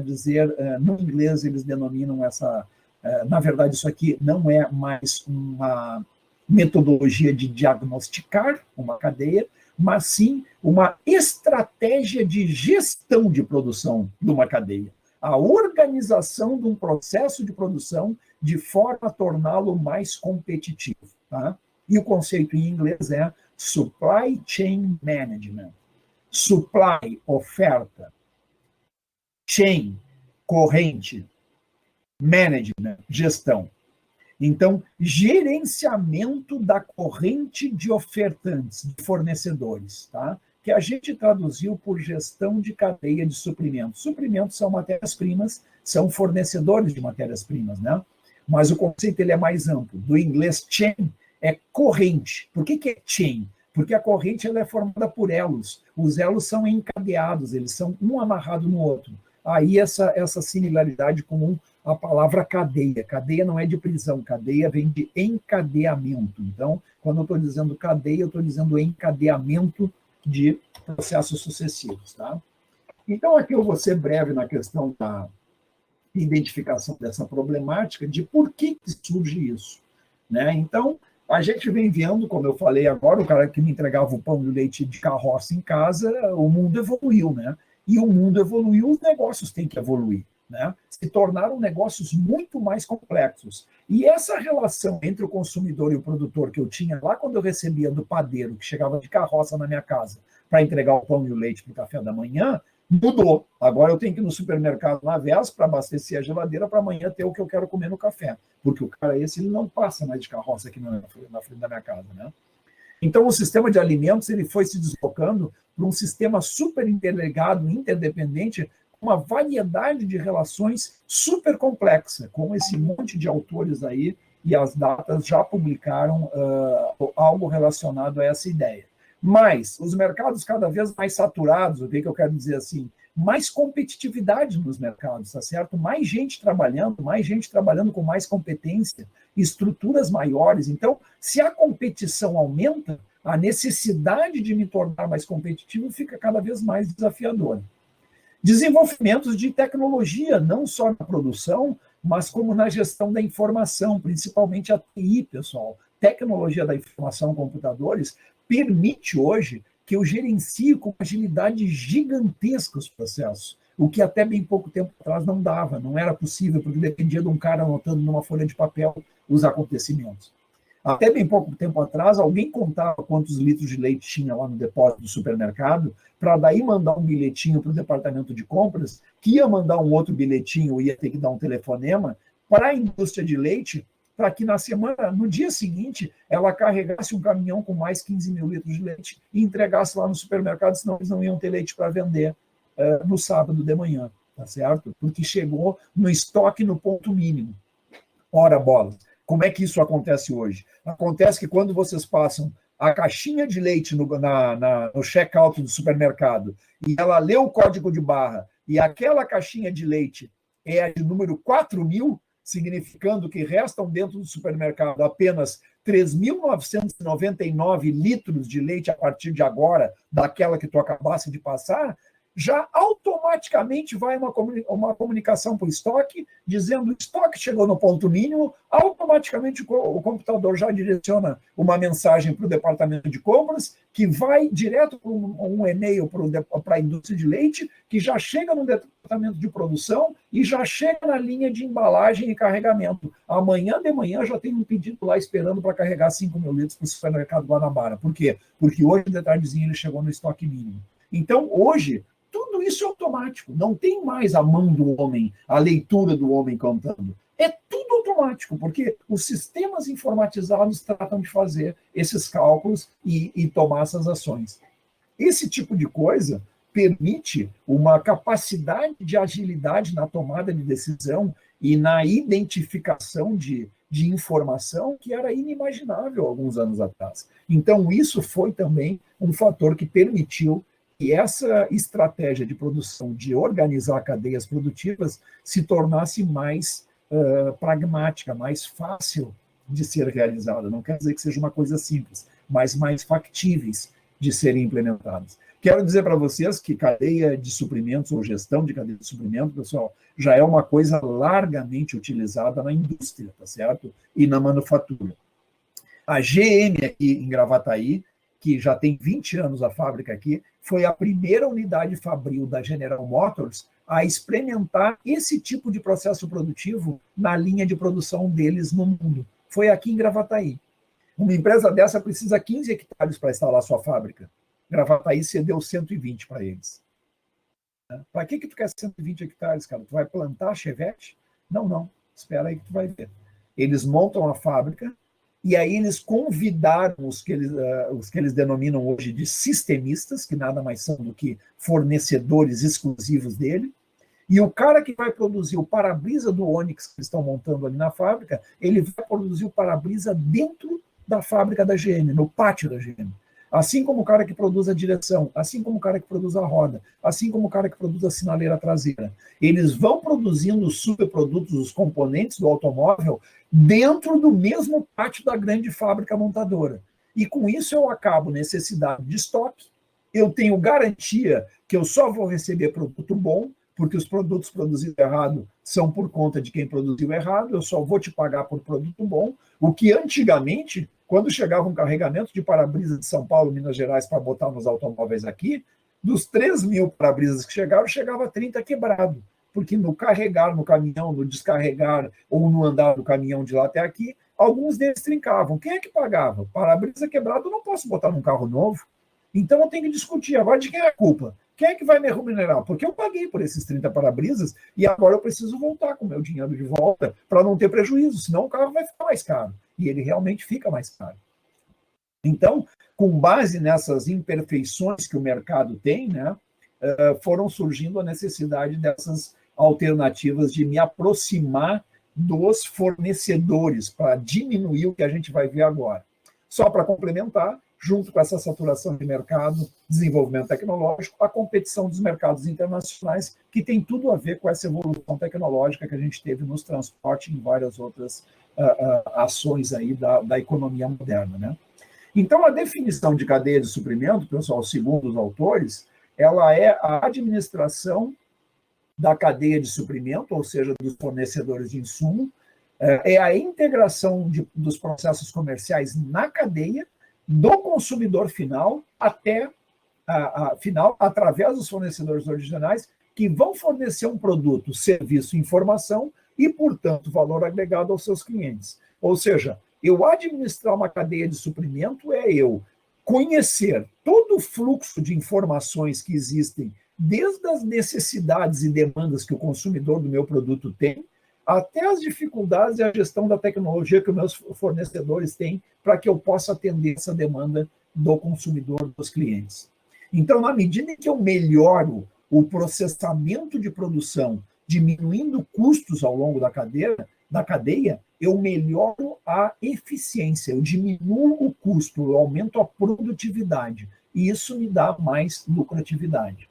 dizer, no inglês eles denominam essa, na verdade isso aqui não é mais uma metodologia de diagnosticar uma cadeia, mas sim uma estratégia de gestão de produção de uma cadeia. A organização de um processo de produção de forma a torná-lo mais competitivo. Tá? E o conceito em inglês é Supply Chain Management. Supply, oferta. Chain, corrente. Management, gestão. Então, gerenciamento da corrente de ofertantes, de fornecedores, tá? Que a gente traduziu por gestão de cadeia de suprimentos. Suprimentos são matérias-primas, são fornecedores de matérias-primas, né? Mas o conceito ele é mais amplo. Do inglês chain é corrente. Por que é chain? Porque a corrente ela é formada por elos. Os elos são encadeados, eles são um amarrado no outro. Aí essa similaridade com a palavra cadeia. Cadeia não é de prisão, cadeia vem de encadeamento. Então, quando eu estou dizendo cadeia, eu estou dizendo encadeamento de processos sucessivos. Tá? Então, aqui eu vou ser breve na questão da identificação dessa problemática, de por que surge isso. Né? Então, a gente vem vendo, como eu falei agora, o cara que me entregava o pão de leite de carroça em casa, o mundo evoluiu, né? E o mundo evoluiu, os negócios têm que evoluir, né? Se tornaram negócios muito mais complexos. E essa relação entre o consumidor e o produtor que eu tinha lá quando eu recebia do padeiro, que chegava de carroça na minha casa para entregar o pão e o leite para o café da manhã, mudou. Agora eu tenho que ir no supermercado na véspera para abastecer a geladeira para amanhã ter o que eu quero comer no café. Porque o cara esse ele não passa mais de carroça aqui na frente da minha casa, né? Então, o sistema de alimentos ele foi se deslocando para um sistema super interligado, interdependente, com uma variedade de relações super complexa, como esse monte de autores aí, e as datas já publicaram algo relacionado a essa ideia. Mas os mercados cada vez mais saturados, o que eu quero dizer assim? Mais competitividade nos mercados, tá certo? Mais gente trabalhando com mais competência, estruturas maiores. Então, se a competição aumenta, a necessidade de me tornar mais competitivo fica cada vez mais desafiadora. Desenvolvimentos de tecnologia, não só na produção, mas como na gestão da informação, principalmente a TI, pessoal. Tecnologia da informação, computadores, permite hoje que eu gerencie com agilidade gigantesca os processos, o que até bem pouco tempo atrás não dava, não era possível, porque dependia de um cara anotando numa folha de papel os acontecimentos. Até bem pouco tempo atrás, alguém contava quantos litros de leite tinha lá no depósito do supermercado, para daí mandar um bilhetinho para o departamento de compras, que ia mandar um outro bilhetinho, ia ter que dar um telefonema para a indústria de leite, para que no dia seguinte, ela carregasse um caminhão com mais 15 mil litros de leite e entregasse lá no supermercado, senão eles não iam ter leite para vender no sábado de manhã, tá certo? Porque chegou no estoque no ponto mínimo. Ora, bolas, como é que isso acontece hoje? Acontece que quando vocês passam a caixinha de leite no check-out do supermercado e ela lê o código de barra e aquela caixinha de leite é a de número 4.000, significando que restam dentro do supermercado apenas 3.999 litros de leite a partir de agora, daquela que tu acabaste de passar, já automaticamente vai uma comunicação para o estoque, dizendo que o estoque chegou no ponto mínimo, automaticamente o computador já direciona uma mensagem para o departamento de compras, que vai direto para um e-mail para a indústria de leite, que já chega no departamento de produção e já chega na linha de embalagem e carregamento. Amanhã de manhã já tem um pedido lá esperando para carregar 5.000 litros para o supermercado Guanabara. Por quê? Porque hoje, de tardezinha, ele chegou no estoque mínimo. Então, hoje, tudo isso é automático, não tem mais a mão do homem, a leitura do homem contando. É tudo automático, porque os sistemas informatizados tratam de fazer esses cálculos e tomar essas ações. Esse tipo de coisa permite uma capacidade de agilidade na tomada de decisão e na identificação de informação que era inimaginável alguns anos atrás. Então, isso foi também um fator que permitiu que essa estratégia de produção, de organizar cadeias produtivas, se tornasse mais pragmática, mais fácil de ser realizada. Não quer dizer que seja uma coisa simples, mas mais factíveis de serem implementadas. Quero dizer para vocês que cadeia de suprimentos ou gestão de cadeia de suprimentos, pessoal, já é uma coisa largamente utilizada na indústria, tá certo? E na manufatura. A GM aqui em Gravataí, que já tem 20 anos a fábrica aqui, foi a primeira unidade fabril da General Motors a experimentar esse tipo de processo produtivo na linha de produção deles no mundo. Foi aqui em Gravataí. Uma empresa dessa precisa 15 hectares para instalar sua fábrica. Gravataí cedeu 120 para eles. Para que tu quer 120 hectares, cara? Tu vai plantar Chevette? Não, não. Espera aí que tu vai ver. Eles montam a fábrica e aí eles convidaram os que eles denominam hoje de sistemistas, que nada mais são do que fornecedores exclusivos dele. E o cara que vai produzir o para-brisa do Onix que eles estão montando ali na fábrica, ele vai produzir o para-brisa dentro da fábrica da GM, no pátio da GM. Assim como o cara que produz a direção, assim como o cara que produz a roda, assim como o cara que produz a sinaleira traseira. Eles vão produzindo os subprodutos, os componentes do automóvel, dentro do mesmo pátio da grande fábrica montadora. E com isso eu acabo necessidade de estoque, eu tenho garantia que eu só vou receber produto bom, porque os produtos produzidos errado são por conta de quem produziu errado, eu só vou te pagar por produto bom, o que antigamente, quando chegava um carregamento de para-brisa de São Paulo, Minas Gerais, para botar nos automóveis aqui, dos 3.000 para-brisas que chegavam, chegava 30 quebrado, porque no carregar no caminhão, no descarregar ou no andar do caminhão de lá até aqui, alguns deles trincavam. Quem é que pagava? Para-brisa quebrado eu não posso botar num carro novo. Então eu tenho que discutir agora de quem é a culpa. Quem é que vai me remunerar? Porque eu paguei por esses 30 para-brisas e agora eu preciso voltar com o meu dinheiro de volta para não ter prejuízo, senão o carro vai ficar mais caro. E ele realmente fica mais caro. Então, com base nessas imperfeições que o mercado tem, né, foram surgindo a necessidade dessas alternativas de me aproximar dos fornecedores para diminuir o que a gente vai ver agora. Só para complementar, junto com essa saturação de mercado, desenvolvimento tecnológico, a competição dos mercados internacionais, que tem tudo a ver com essa evolução tecnológica que a gente teve nos transportes e em várias outras ações aí da economia moderna, né? Então, a definição de cadeia de suprimento, pessoal, segundo os autores, ela é a administração da cadeia de suprimento, ou seja, dos fornecedores de insumo, é a integração dos processos comerciais na cadeia, do consumidor final até final, através dos fornecedores originais, que vão fornecer um produto, serviço, informação e, portanto, valor agregado aos seus clientes. Ou seja, eu administrar uma cadeia de suprimento é eu conhecer todo o fluxo de informações que existem, desde as necessidades e demandas que o consumidor do meu produto tem, até as dificuldades e a gestão da tecnologia que os meus fornecedores têm para que eu possa atender essa demanda do consumidor, dos clientes. Então, na medida em que eu melhoro o processamento de produção, diminuindo custos ao longo da cadeia, eu melhoro a eficiência, eu diminuo o custo, eu aumento a produtividade, e isso me dá mais lucratividade.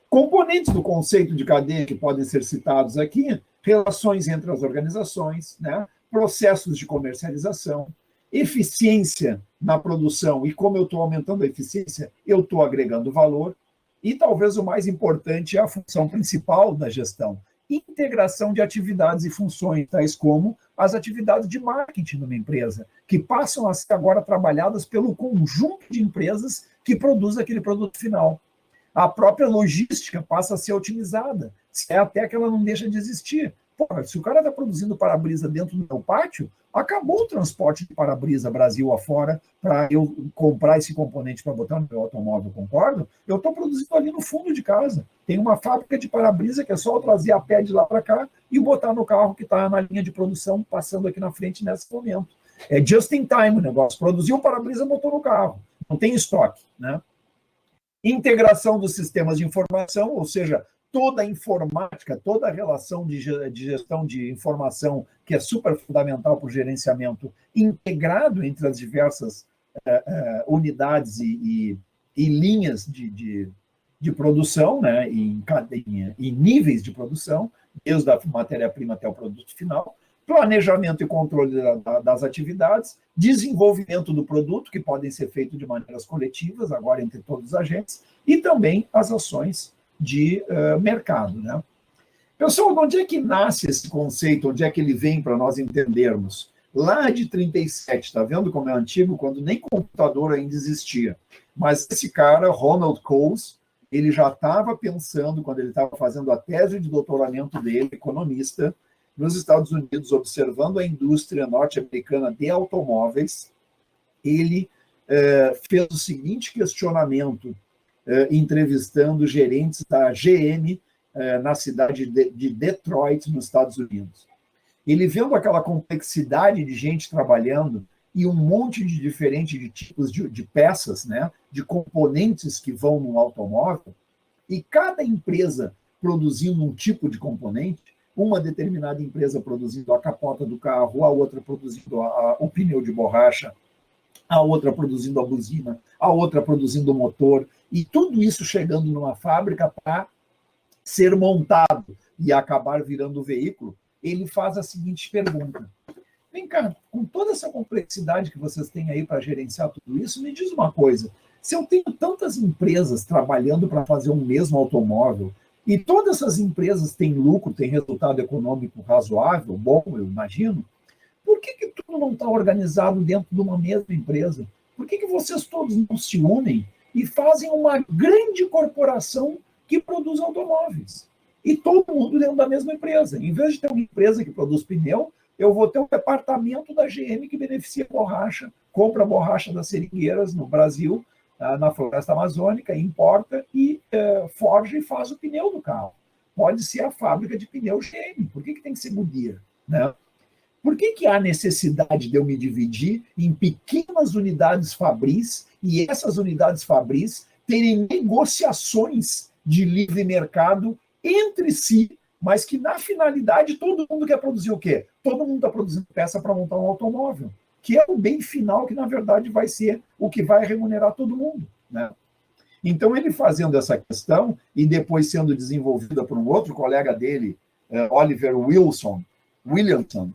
Componentes do conceito de cadeia que podem ser citados aqui: relações entre as organizações, né? Processos de comercialização, eficiência na produção, e como eu estou aumentando a eficiência, eu estou agregando valor, e talvez o mais importante é a função principal da gestão: integração de atividades e funções, tais como as atividades de marketing numa empresa, que passam a ser agora trabalhadas pelo conjunto de empresas que produz aquele produto final. A própria logística passa a ser otimizada, até que ela não deixa de existir. Porra, se o cara está produzindo para-brisa dentro do meu pátio, acabou o transporte de para-brisa Brasil afora para eu comprar esse componente para botar no meu automóvel, concordo? Eu estou produzindo ali no fundo de casa. Tem uma fábrica de para-brisa que é só eu trazer a pé de lá para cá e botar no carro que está na linha de produção, passando aqui na frente nesse momento. É just in time o negócio. Produziu o para-brisa, botou no carro. Não tem estoque, né? Integração dos sistemas de informação, ou seja, toda a informática, toda a relação de gestão de informação, que é super fundamental para o gerenciamento, integrado entre as diversas unidades e linhas de produção, né, em níveis de produção, desde a matéria-prima até o produto final. planejamento e controle das atividades, desenvolvimento do produto, que podem ser feitos de maneiras coletivas, agora entre todos os agentes, e também as ações de mercado, né? Pessoal, de onde é que nasce esse conceito? Onde é que ele vem para nós entendermos? Lá de 37, está vendo como é antigo? Quando nem computador ainda existia. Mas esse cara, Ronald Coase, ele já estava pensando, quando ele estava fazendo a tese de doutoramento dele, economista, nos Estados Unidos, observando a indústria norte-americana de automóveis, ele fez o seguinte questionamento, entrevistando gerentes da GM na cidade de Detroit, nos Estados Unidos. Ele vendo aquela complexidade de gente trabalhando e um monte de diferentes de tipos de peças, né, de componentes que vão no automóvel, e cada empresa produzindo um tipo de componente, uma determinada empresa produzindo a capota do carro, a outra produzindo o pneu de borracha, a outra produzindo a buzina, a outra produzindo o motor, e tudo isso chegando numa fábrica para ser montado e acabar virando o veículo, ele faz a seguinte pergunta. Vem cá, com toda essa complexidade que vocês têm aí para gerenciar tudo isso, me diz uma coisa, se eu tenho tantas empresas trabalhando para fazer um mesmo automóvel, e todas essas empresas têm lucro, têm resultado econômico razoável, bom, eu imagino, por que tudo não está organizado dentro de uma mesma empresa? Por que vocês todos não se unem e fazem uma grande corporação que produz automóveis? E todo mundo dentro da mesma empresa. Em vez de ter uma empresa que produz pneu, eu vou ter um departamento da GM que beneficia borracha, compra borracha das seringueiras no Brasil, na floresta amazônica, importa e forja e faz o pneu do carro. Pode ser a fábrica de pneu GM. Por que tem que ser Goodyear, né? Por que há necessidade de eu me dividir em pequenas unidades fabris e essas unidades fabris terem negociações de livre mercado entre si, mas que na finalidade todo mundo quer produzir o quê? Todo mundo está produzindo peça para montar um automóvel, que é o bem final que na verdade vai ser o que vai remunerar todo mundo, né? Então ele fazendo essa questão e depois sendo desenvolvida por um outro colega dele, Oliver Williamson,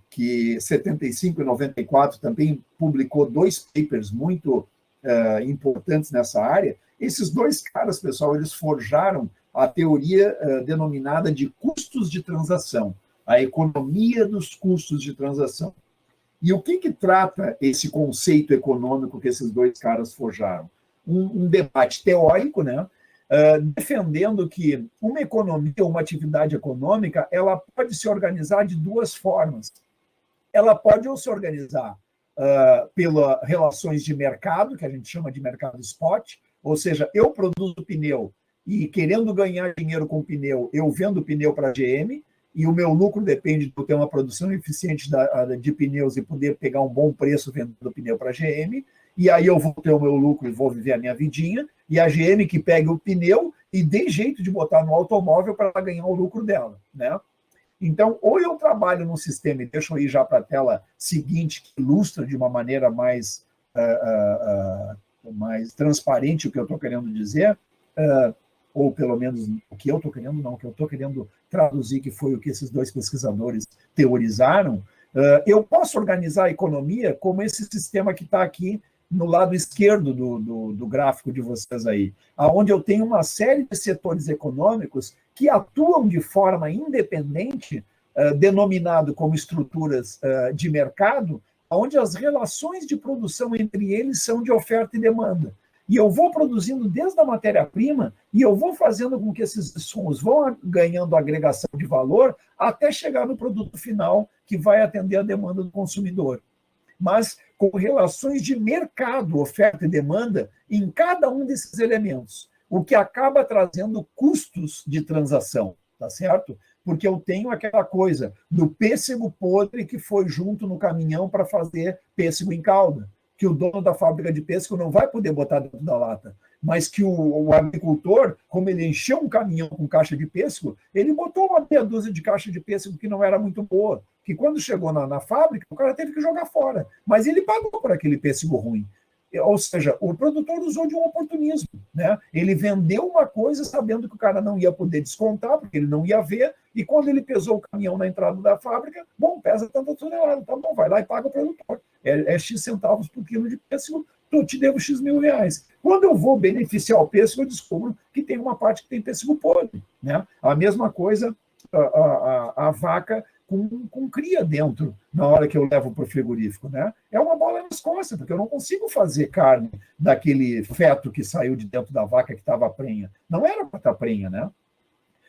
que 75 e 94 também publicou 2 papers muito importantes nessa área. Esses 2 caras, pessoal, eles forjaram a teoria denominada de custos de transação, a economia dos custos de transação. E o que trata esse conceito econômico que esses 2 caras forjaram? Um debate teórico, né? Defendendo que uma economia, uma atividade econômica, ela pode se organizar de 2 formas. Ela pode ou se organizar pelas relações de mercado, que a gente chama de mercado spot, ou seja, eu produzo pneu e querendo ganhar dinheiro com pneu, eu vendo pneu para a GM, e o meu lucro depende de eu ter uma produção eficiente de pneus e poder pegar um bom preço vendendo pneu para a GM, e aí eu vou ter o meu lucro e vou viver a minha vidinha, e a GM que pega o pneu e dê jeito de botar no automóvel para ganhar o lucro dela, né? Então, ou eu trabalho num sistema, e deixa eu ir já para a tela seguinte, que ilustra de uma maneira mais transparente o que eu estou querendo dizer, ou pelo menos o que eu estou querendo, não, o que eu estou querendo traduzir, que foi o que esses 2 pesquisadores teorizaram, eu posso organizar a economia como esse sistema que está aqui no lado esquerdo do gráfico de vocês aí, onde eu tenho uma série de setores econômicos que atuam de forma independente, denominado como estruturas de mercado, onde as relações de produção entre eles são de oferta e demanda. E eu vou produzindo desde a matéria-prima e eu vou fazendo com que esses insumos vão ganhando agregação de valor até chegar no produto final que vai atender a demanda do consumidor. Mas com relações de mercado, oferta e demanda, em cada um desses elementos, o que acaba trazendo custos de transação, tá certo? Porque eu tenho aquela coisa do pêssego podre que foi junto no caminhão para fazer pêssego em calda, que o dono da fábrica de pêssego não vai poder botar dentro da lata, mas que o agricultor, como ele encheu um caminhão com caixa de pêssego, ele botou uma meia dúzia de caixa de pêssego que não era muito boa, que quando chegou na fábrica, o cara teve que jogar fora, mas ele pagou por aquele pêssego ruim. Ou seja, o produtor usou de um oportunismo, né? Ele vendeu uma coisa sabendo que o cara não ia poder descontar, porque ele não ia ver, e quando ele pesou o caminhão na entrada da fábrica, bom, pesa tanta tonelada, tá bom, vai lá e paga o produtor. É X centavos por quilo de pêssego, eu te devo X mil reais. Quando eu vou beneficiar o pêssego, eu descubro que tem uma parte que tem pêssego podre, né? A mesma coisa, a vaca com cria dentro na hora que eu levo para o frigorífico, né? É uma bola nas costas, porque eu não consigo fazer carne daquele feto que saiu de dentro da vaca que estava prenha. Não era para estar prenha, né?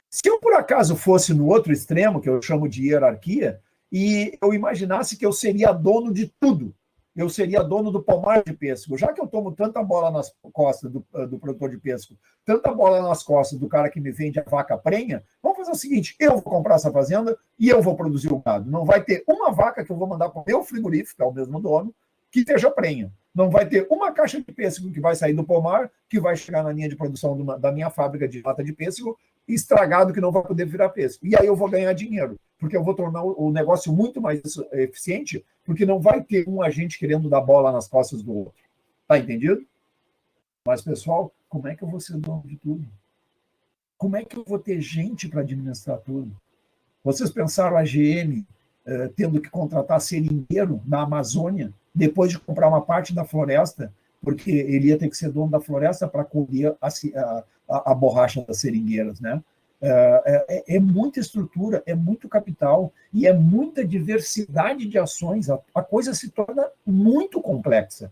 Se eu, por acaso, fosse no outro extremo, que eu chamo de hierarquia, e eu imaginasse que eu seria dono de tudo, eu seria dono do pomar de pêssego, já que eu tomo tanta bola nas costas do produtor de pêssego, tanta bola nas costas do cara que me vende a vaca prenha, vamos fazer o seguinte, eu vou comprar essa fazenda e eu vou produzir o gado. Não vai ter uma vaca que eu vou mandar para o meu frigorífico, que é o mesmo dono, que esteja prenha. Não vai ter uma caixa de pêssego que vai sair do pomar, que vai chegar na linha de produção da minha fábrica de lata de pêssego, estragado, que não vai poder virar pêssego. E aí eu vou ganhar dinheiro, porque eu vou tornar o negócio muito mais eficiente, porque não vai ter um agente querendo dar bola nas costas do outro. Tá entendido? Mas, pessoal, como é que eu vou ser dono de tudo? Como é que eu vou ter gente para administrar tudo? Vocês pensaram a GM tendo que contratar seringueiro na Amazônia, depois de comprar uma parte da floresta, porque ele ia ter que ser dono da floresta para colher a borracha das seringueiras, né? É muita estrutura, é muito capital e é muita diversidade de ações. A coisa se torna muito complexa.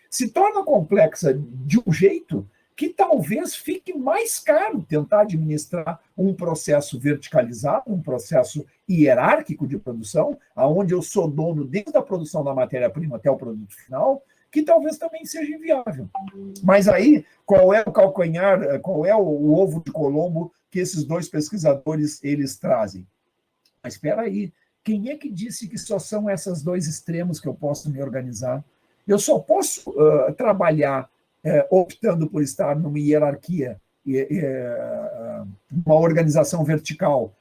Se torna complexa de um jeito que talvez fique mais caro tentar administrar um processo verticalizado, um processo hierárquico de produção, onde eu sou dono desde a produção da matéria-prima até o produto final, que talvez também seja inviável. Mas aí, qual é o calcanhar, qual é o ovo de Colombo que esses dois pesquisadores eles trazem? Mas espera aí, quem é que disse que só são esses dois extremos que eu posso me organizar? Eu só posso trabalhar optando por estar numa hierarquia, uma organização vertical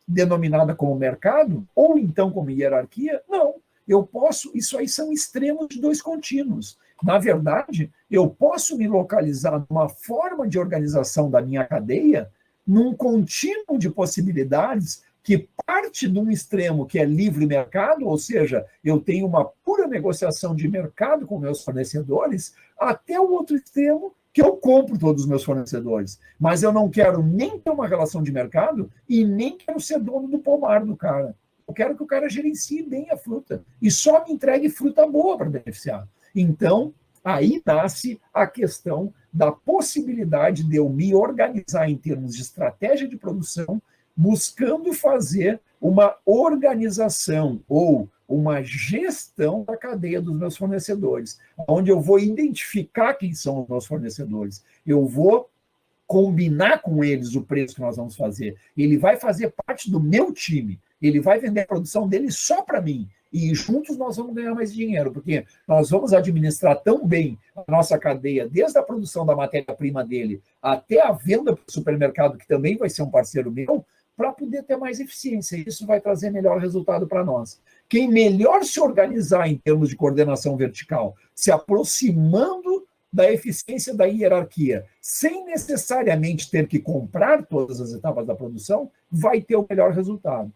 denominada como mercado, ou então como hierarquia? Não. Eu posso, isso aí são extremos de dois contínuos. Na verdade, eu posso me localizar numa forma de organização da minha cadeia, num contínuo de possibilidades que parte de um extremo que é livre mercado, ou seja, eu tenho uma pura negociação de mercado com meus fornecedores, até o outro extremo que eu compro todos os meus fornecedores. Mas eu não quero nem ter uma relação de mercado e nem quero ser dono do pomar do cara. Eu quero que o cara gerencie bem a fruta e só me entregue fruta boa para beneficiar. Então, aí nasce a questão da possibilidade de eu me organizar em termos de estratégia de produção, buscando fazer uma organização ou uma gestão da cadeia dos meus fornecedores, onde eu vou identificar quem são os meus fornecedores, eu vou combinar com eles o preço que nós vamos fazer, ele vai fazer parte do meu time, ele vai vender a produção dele só para mim, e juntos nós vamos ganhar mais dinheiro, porque nós vamos administrar tão bem a nossa cadeia, desde a produção da matéria-prima dele até a venda para o supermercado, que também vai ser um parceiro meu, para poder ter mais eficiência. Isso vai trazer melhor resultado para nós. Quem melhor se organizar em termos de coordenação vertical, se aproximando da eficiência da hierarquia, sem necessariamente ter que comprar todas as etapas da produção, vai ter o melhor resultado.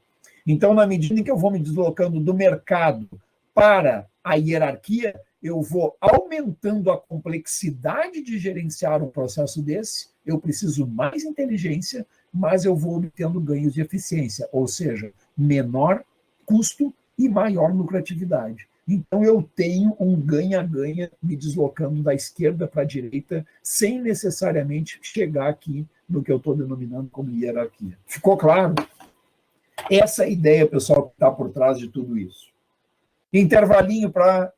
Então, na medida em que eu vou me deslocando do mercado para a hierarquia, eu vou aumentando a complexidade de gerenciar um processo desse, eu preciso mais inteligência, mas eu vou obtendo ganhos de eficiência, ou seja, menor custo e maior lucratividade. Então, eu tenho um ganha-ganha me deslocando da esquerda para a direita, sem necessariamente chegar aqui no que eu estou denominando como hierarquia. Ficou claro? Essa é a ideia, pessoal, que está por trás de tudo isso. Intervalinho para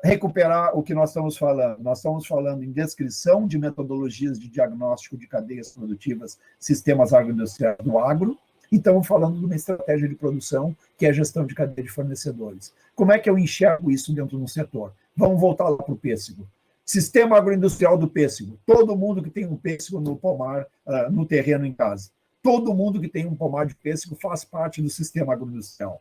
recuperar o que nós estamos falando. Nós estamos falando em descrição de metodologias de diagnóstico de cadeias produtivas, sistemas agroindustriais do agro, e estamos falando de uma estratégia de produção, que é a gestão de cadeia de fornecedores. Como é que eu enxergo isso dentro de um setor? Vamos voltar lá para o pêssego. Sistema agroindustrial do pêssego. Todo mundo que tem um pêssego no pomar, no terreno em casa. Todo mundo que tem um pomar de pêssego faz parte do sistema agroindustrial.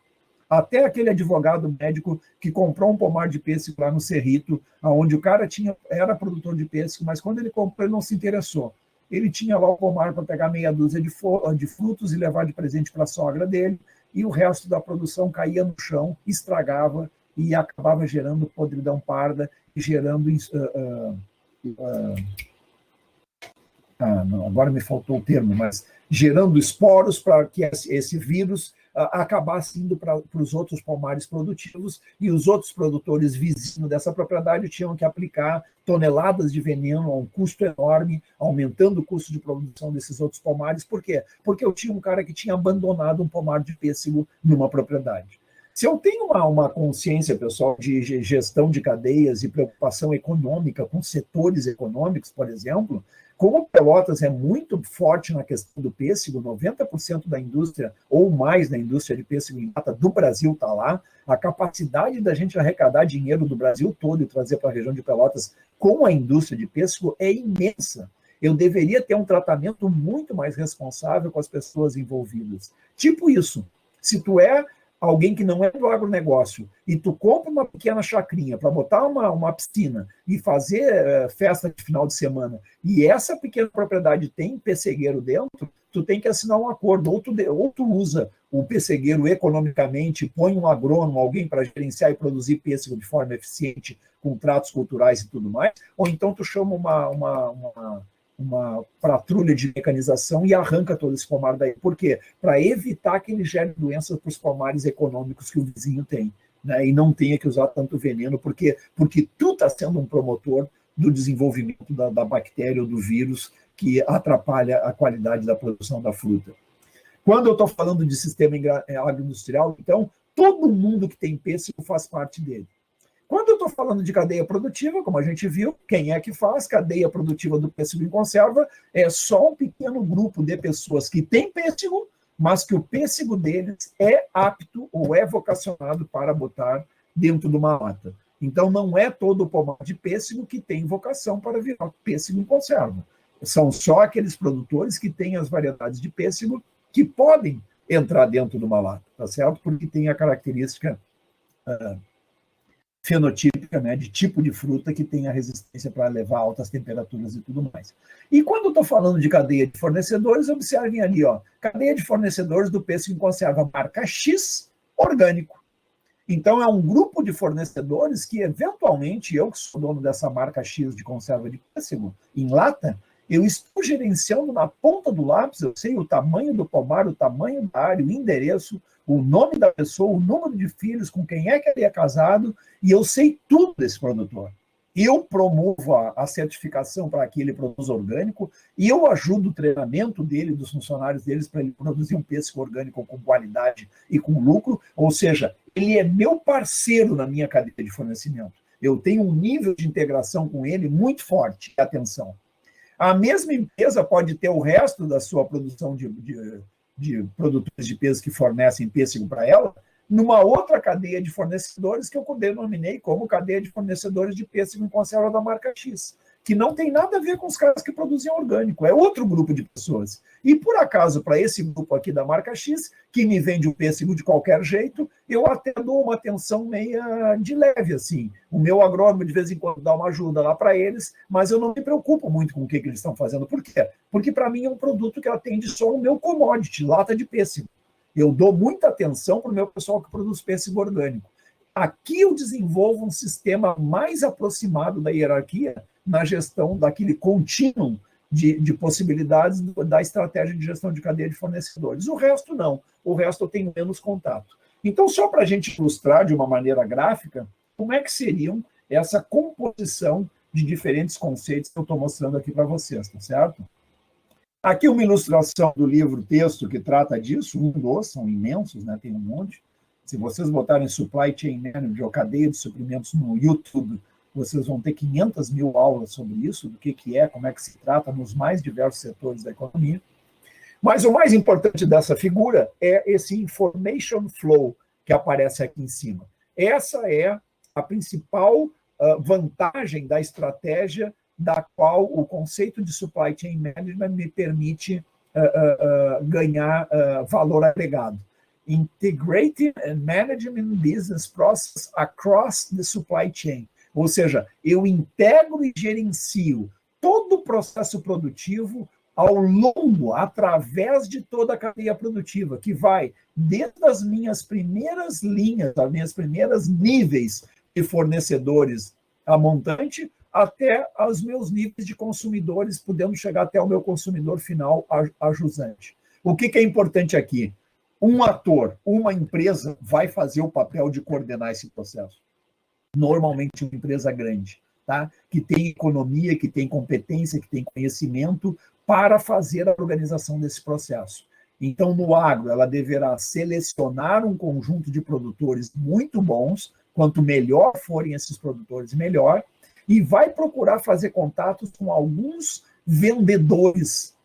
até aquele advogado médico que comprou um pomar de pêssego lá no Cerrito, onde o cara era produtor de pêssego, mas quando ele comprou, ele não se interessou. Ele tinha lá o pomar para pegar meia dúzia de frutos e levar de presente para a sogra dele, e o resto da produção caía no chão, estragava e acabava gerando podridão parda e gerando... não, agora me faltou o termo, mas gerando esporos para que esse vírus acabasse indo para os outros pomares produtivos, e os outros produtores vizinhos dessa propriedade tinham que aplicar toneladas de veneno a um custo enorme, aumentando o custo de produção desses outros pomares. Por quê? Porque eu tinha um cara que tinha abandonado um pomar de pêssego numa propriedade. Se eu tenho uma consciência, pessoal, de gestão de cadeias e preocupação econômica com setores econômicos, por exemplo, como Pelotas é muito forte na questão do pêssego, 90% da indústria, ou mais da indústria de pêssego em lata do Brasil está lá, a capacidade da gente arrecadar dinheiro do Brasil todo e trazer para a região de Pelotas com a indústria de pêssego é imensa. Eu deveria ter um tratamento muito mais responsável com as pessoas envolvidas. Tipo isso, se tu é alguém que não é do agronegócio e tu compra uma pequena chacrinha para botar uma piscina e fazer festa de final de semana, e essa pequena propriedade tem pessegueiro dentro, tu tem que assinar um acordo, ou tu usa o pessegueiro economicamente, põe um agrônomo, alguém para gerenciar e produzir pêssego de forma eficiente, com tratos culturais e tudo mais, ou então tu chama uma patrulha de mecanização e arranca todo esse pomar daí. Por quê? Para evitar que ele gere doenças para os pomares econômicos que o vizinho tem, né? E não tenha que usar tanto veneno, porque tu está sendo um promotor do desenvolvimento da bactéria ou do vírus que atrapalha a qualidade da produção da fruta. Quando eu estou falando de sistema agroindustrial, então, todo mundo que tem pêssego faz parte dele. Quando eu estou falando de cadeia produtiva, como a gente viu, quem é que faz? Cadeia produtiva do pêssego em conserva é só um pequeno grupo de pessoas que têm pêssego, mas que o pêssego deles é apto ou é vocacionado para botar dentro de uma lata. Então, não é todo o pomar de pêssego que tem vocação para virar pêssego em conserva. São só aqueles produtores que têm as variedades de pêssego que podem entrar dentro de uma lata, tá certo? Porque tem a característica fenotípica, né, de tipo de fruta que tem a resistência para levar altas temperaturas e tudo mais. E quando eu estou falando de cadeia de fornecedores, observem ali, ó, cadeia de fornecedores do pêssego em conserva marca X orgânico. Então, é um grupo de fornecedores que, eventualmente, eu que sou dono dessa marca X de conserva de pêssego em lata, eu estou gerenciando na ponta do lápis, eu sei o tamanho do pomar, o tamanho da área, o endereço, o nome da pessoa, o número de filhos, com quem é que ele é casado, e eu sei tudo desse produtor. Eu promovo a certificação para que ele produza orgânico, e eu ajudo o treinamento dele, dos funcionários deles, para ele produzir um pêssego orgânico com qualidade e com lucro, ou seja, ele é meu parceiro na minha cadeia de fornecimento. Eu tenho um nível de integração com ele muito forte, atenção. A mesma empresa pode ter o resto da sua produção de produtores de pêssego que fornecem pêssego para ela, numa outra cadeia de fornecedores que eu denominei como cadeia de fornecedores de pêssego em conserva da marca X, que não tem nada a ver com os caras que produzem orgânico, é outro grupo de pessoas. E, por acaso, para esse grupo aqui da marca X, que me vende o pêssego de qualquer jeito, eu até dou uma atenção meia de leve, assim. O meu agrônomo, de vez em quando, dá uma ajuda lá para eles, mas eu não me preocupo muito com o que eles estão fazendo. Por quê? Porque, para mim, é um produto que atende só o meu commodity, lata de pêssego. Eu dou muita atenção para o meu pessoal que produz pêssego orgânico. Aqui eu desenvolvo um sistema mais aproximado da hierarquia na gestão daquele contínuo de possibilidades da estratégia de gestão de cadeia de fornecedores. O resto não. O resto eu tenho menos contato. Então, só para a gente ilustrar de uma maneira gráfica, como é que seriam essa composição de diferentes conceitos que eu estou mostrando aqui para vocês, tá certo? Aqui uma ilustração do livro-texto que trata disso, são imensos, né? Tem um monte. Se vocês botarem Supply Chain Manager ou cadeia de suprimentos no YouTube, vocês vão ter 500 mil aulas sobre isso, do que é, como é que se trata nos mais diversos setores da economia. Mas o mais importante dessa figura é esse information flow que aparece aqui em cima. Essa é a principal vantagem da estratégia da qual o conceito de Supply Chain Management me permite ganhar valor agregado. Integrating and Managing Business Process Across the Supply Chain. Ou seja, eu integro e gerencio todo o processo produtivo ao longo, através de toda a cadeia produtiva, que vai desde as minhas primeiras linhas, as minhas primeiras níveis de fornecedores a montante, até os meus níveis de consumidores, podendo chegar até o meu consumidor final, a jusante. O que é importante aqui? Um ator, uma empresa, vai fazer o papel de coordenar esse processo. Normalmente uma empresa grande, tá? Que tem economia, que tem competência, que tem conhecimento para fazer a organização desse processo. Então, no agro, ela deverá selecionar um conjunto de produtores muito bons, quanto melhor forem esses produtores, melhor, e vai procurar fazer contatos com alguns vendedores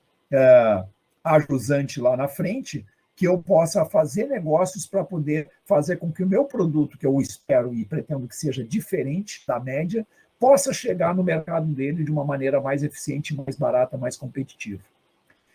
a jusante lá na frente, que eu possa fazer negócios para poder fazer com que o meu produto, que eu espero e pretendo que seja diferente da média, possa chegar no mercado dele de uma maneira mais eficiente, mais barata, mais competitiva.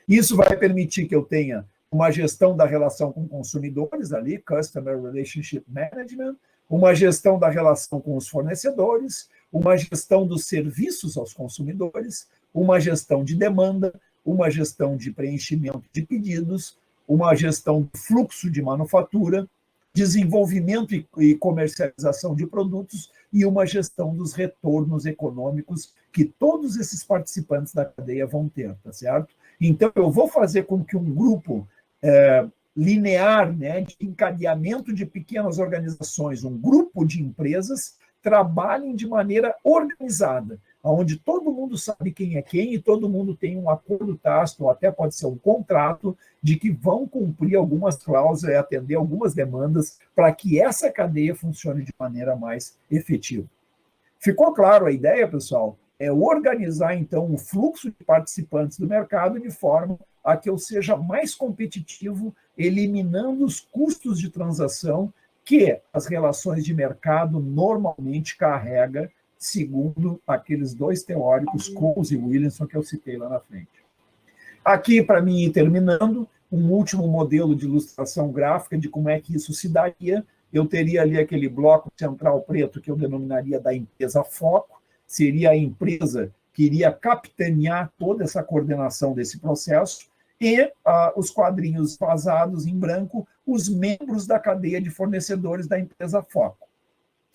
Isso vai permitir que eu tenha uma gestão da relação com consumidores ali, Customer Relationship Management, uma gestão da relação com os fornecedores, uma gestão dos serviços aos consumidores, uma gestão de demanda, uma gestão de preenchimento de pedidos, uma gestão do fluxo de manufatura, desenvolvimento e comercialização de produtos e uma gestão dos retornos econômicos que todos esses participantes da cadeia vão ter, tá certo? Então, eu vou fazer com que um grupo linear, né, de encadeamento de pequenas organizações, um grupo de empresas, trabalhem de maneira organizada, onde todo mundo sabe quem é quem e todo mundo tem um acordo tácito, ou até pode ser um contrato, de que vão cumprir algumas cláusulas e atender algumas demandas para que essa cadeia funcione de maneira mais efetiva. Ficou claro a ideia, pessoal? É organizar, então, o fluxo de participantes do mercado de forma a que eu seja mais competitivo, eliminando os custos de transação que as relações de mercado normalmente carregam, segundo aqueles dois teóricos, Coase e Williamson, que eu citei lá na frente. Aqui, para mim ir terminando, um último modelo de ilustração gráfica de como é que isso se daria. Eu teria ali aquele bloco central preto que eu denominaria da empresa foco, seria a empresa que iria capitanear toda essa coordenação desse processo, e os quadrinhos vazados em branco, os membros da cadeia de fornecedores da empresa foco.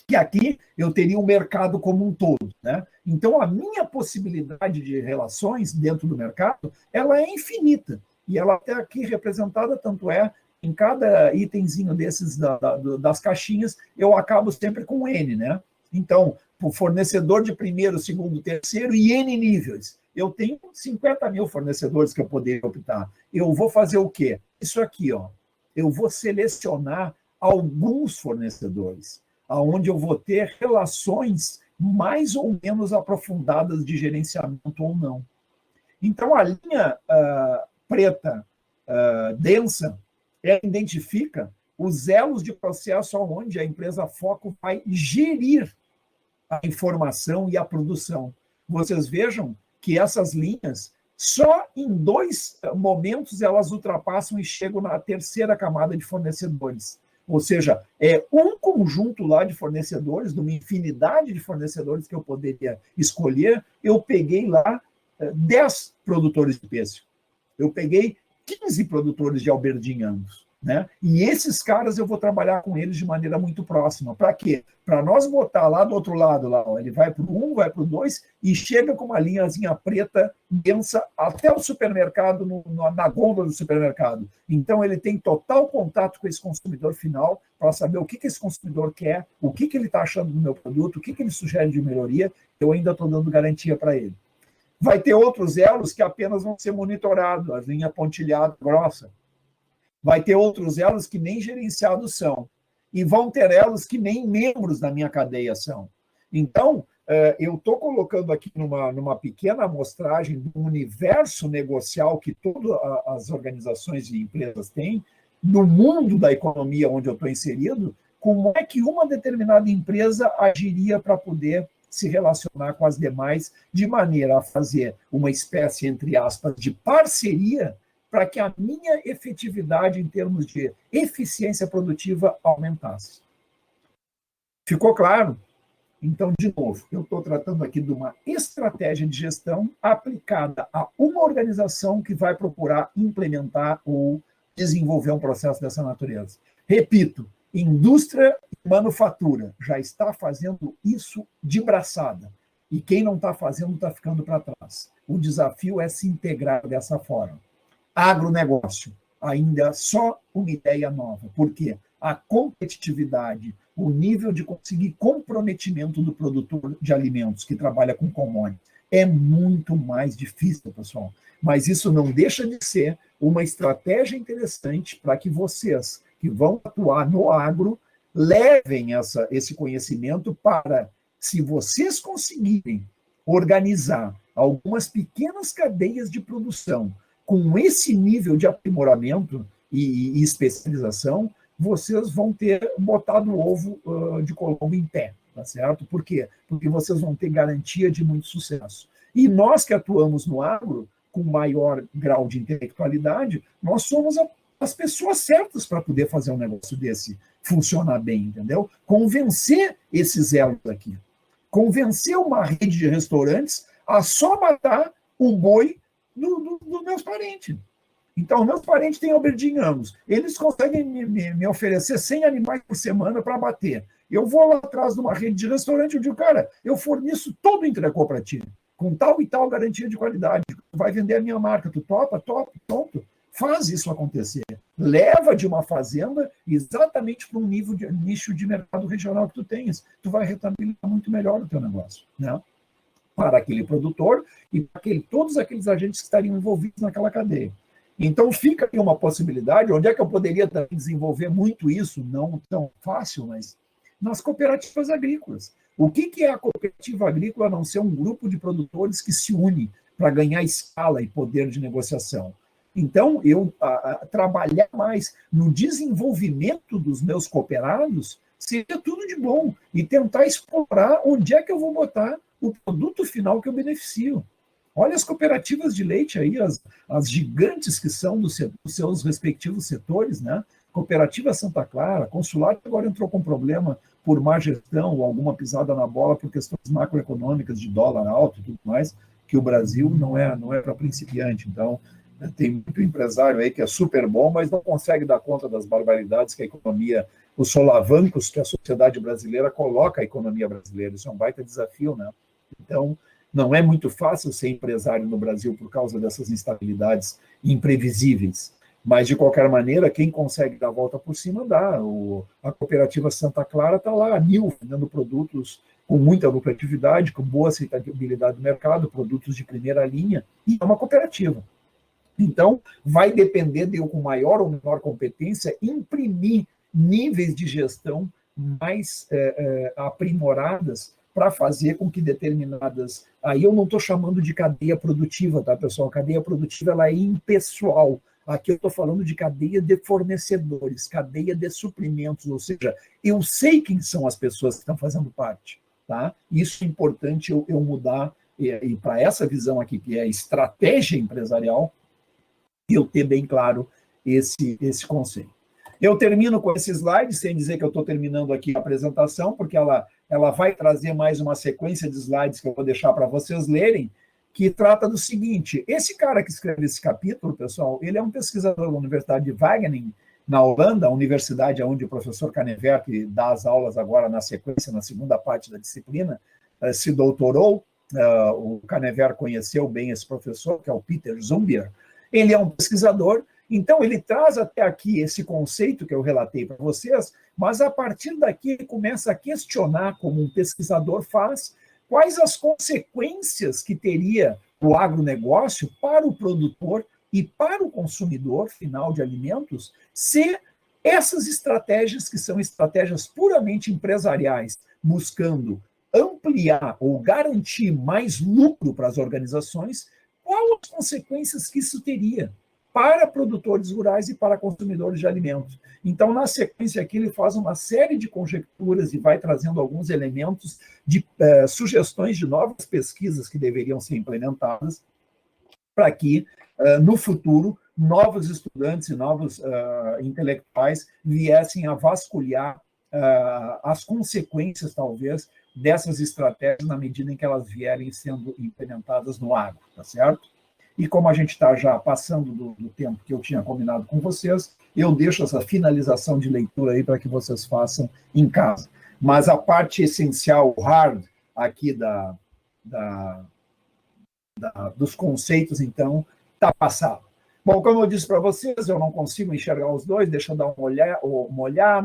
Que aqui eu teria o mercado como um todo, né? Então, a minha possibilidade de relações dentro do mercado, ela é infinita. E ela até aqui representada, tanto é, em cada itemzinho desses das caixinhas, eu acabo sempre com N, né? Então, o fornecedor de primeiro, segundo, terceiro e N níveis. Eu tenho 50 mil fornecedores que eu poderia optar. Eu vou fazer o quê? Isso aqui, ó. Eu vou selecionar alguns fornecedores, onde eu vou ter relações mais ou menos aprofundadas de gerenciamento ou não. Então, a linha preta densa, ela identifica os elos de processo onde a empresa foco vai gerir a informação e a produção. Vocês vejam que essas linhas, só em 2 momentos, elas ultrapassam e chegam na terceira camada de fornecedores. Ou seja, é um conjunto lá de fornecedores, de uma infinidade de fornecedores que eu poderia escolher, eu peguei lá 10 produtores de pêssego. Eu peguei 15 produtores de alberdinhanos, né? E esses caras eu vou trabalhar com eles de maneira muito próxima. Para quê? Para nós botar lá do outro lado, lá, ó, ele vai para o 1, vai para o 2 e chega com uma linhazinha preta densa até o supermercado, na gôndola do supermercado. Então, ele tem total contato com esse consumidor final para saber o que esse consumidor quer, o que ele está achando do meu produto, o que ele sugere de melhoria. Eu ainda estou dando garantia para ele. Vai ter outros elos que apenas vão ser monitorados, a linha pontilhada grossa. Vai ter outros elos que nem gerenciados são. E vão ter elos que nem membros da minha cadeia são. Então, eu estou colocando aqui numa pequena amostragem do universo negocial que todas as organizações e empresas têm, no mundo da economia onde eu estou inserido, como é que uma determinada empresa agiria para poder se relacionar com as demais de maneira a fazer uma espécie, entre aspas, de parceria, para que a minha efetividade em termos de eficiência produtiva aumentasse. Ficou claro? Então, de novo, eu estou tratando aqui de uma estratégia de gestão aplicada a uma organização que vai procurar implementar ou desenvolver um processo dessa natureza. Repito, indústria e manufatura já está fazendo isso de braçada. E quem não está fazendo está ficando para trás. O desafio é se integrar dessa forma. Agronegócio, ainda só uma ideia nova. Por quê? A competitividade, o nível de conseguir comprometimento do produtor de alimentos que trabalha com commodities é muito mais difícil, pessoal. Mas isso não deixa de ser uma estratégia interessante para que vocês, que vão atuar no agro, levem esse conhecimento para, se vocês conseguirem organizar algumas pequenas cadeias de produção com esse nível de aprimoramento e especialização, vocês vão ter botado o ovo de Colombo em pé, tá certo? Por quê? Porque vocês vão ter garantia de muito sucesso. E nós que atuamos no agro, com maior grau de intelectualidade, nós somos as pessoas certas para poder fazer um negócio desse funcionar bem, entendeu? Convencer esses elos aqui. Convencer uma rede de restaurantes a só matar o boi dos meus parentes. Então, meus parentes têm Alberdin Angus. Eles conseguem me oferecer 100 animais por semana para bater. Eu vou lá atrás de uma rede de restaurante e digo, cara, eu forneço todo o entrecô para ti, com tal e tal garantia de qualidade. Vai vender a minha marca. Tu topa? Topa, pronto. Faz isso acontecer. Leva de uma fazenda exatamente para um nicho de mercado regional que tu tens. Tu vai rentabilizar muito melhor o teu negócio, né? Para aquele produtor e para todos aqueles agentes que estariam envolvidos naquela cadeia. Então, fica aqui uma possibilidade, onde é que eu poderia desenvolver muito isso, não tão fácil, mas nas cooperativas agrícolas. O que é a cooperativa agrícola a não ser um grupo de produtores que se une para ganhar escala e poder de negociação? Então, eu trabalhar mais no desenvolvimento dos meus cooperados seria tudo de bom e tentar explorar onde é que eu vou botar o produto final que eu beneficio. Olha as cooperativas de leite aí, as gigantes que são dos seus respectivos setores, né? Cooperativa Santa Clara, Consulado agora entrou com problema por má gestão ou alguma pisada na bola por questões macroeconômicas de dólar alto e tudo mais, que o Brasil não é para principiante. Então, tem muito empresário aí que é super bom, mas não consegue dar conta das barbaridades que a economia, os solavancos que a sociedade brasileira coloca a economia brasileira. Isso é um baita desafio, né? Então, não é muito fácil ser empresário no Brasil por causa dessas instabilidades imprevisíveis. Mas, de qualquer maneira, quem consegue dar a volta por cima, dá. A cooperativa Santa Clara está lá, a mil, vendendo produtos com muita lucratividade, com boa aceitabilidade do mercado, produtos de primeira linha, e é uma cooperativa. Então, vai depender de eu, com maior ou menor competência, imprimir níveis de gestão mais aprimoradas para fazer com que determinadas... Aí eu não estou chamando de cadeia produtiva, tá, pessoal? A cadeia produtiva ela é impessoal. Aqui eu estou falando de cadeia de fornecedores, cadeia de suprimentos, ou seja, eu sei quem são as pessoas que estão fazendo parte, tá? Isso é importante eu mudar, e para essa visão aqui, que é estratégia empresarial, eu ter bem claro esse conceito. Eu termino com esse slide, sem dizer que eu estou terminando aqui a apresentação, porque ela vai trazer mais uma sequência de slides que eu vou deixar para vocês lerem, que trata do seguinte: esse cara que escreve esse capítulo, pessoal, ele é um pesquisador da Universidade de Wageningen, na Holanda, a universidade onde o professor Canever, que dá as aulas agora na sequência, na segunda parte da disciplina, se doutorou. O Canever conheceu bem esse professor, que é o Peter Zumbier. Ele é um pesquisador, então ele traz até aqui esse conceito que eu relatei para vocês, mas a partir daqui ele começa a questionar, como um pesquisador faz, quais as consequências que teria o agronegócio para o produtor e para o consumidor final de alimentos se essas estratégias, que são estratégias puramente empresariais, buscando ampliar ou garantir mais lucro para as organizações, quais as consequências que isso teria para produtores rurais e para consumidores de alimentos. Então, na sequência aqui, ele faz uma série de conjecturas e vai trazendo alguns elementos de sugestões de novas pesquisas que deveriam ser implementadas para que, no futuro, novos estudantes e novos intelectuais viessem a vasculhar as consequências, talvez, dessas estratégias na medida em que elas vierem sendo implementadas no agro, tá certo? E como a gente está já passando do tempo que eu tinha combinado com vocês, eu deixo essa finalização de leitura aí para que vocês façam em casa. Mas a parte essencial, hard, aqui dos conceitos, então, está passado. Bom, como eu disse para vocês, eu não consigo enxergar os dois, deixa eu dar uma olhada.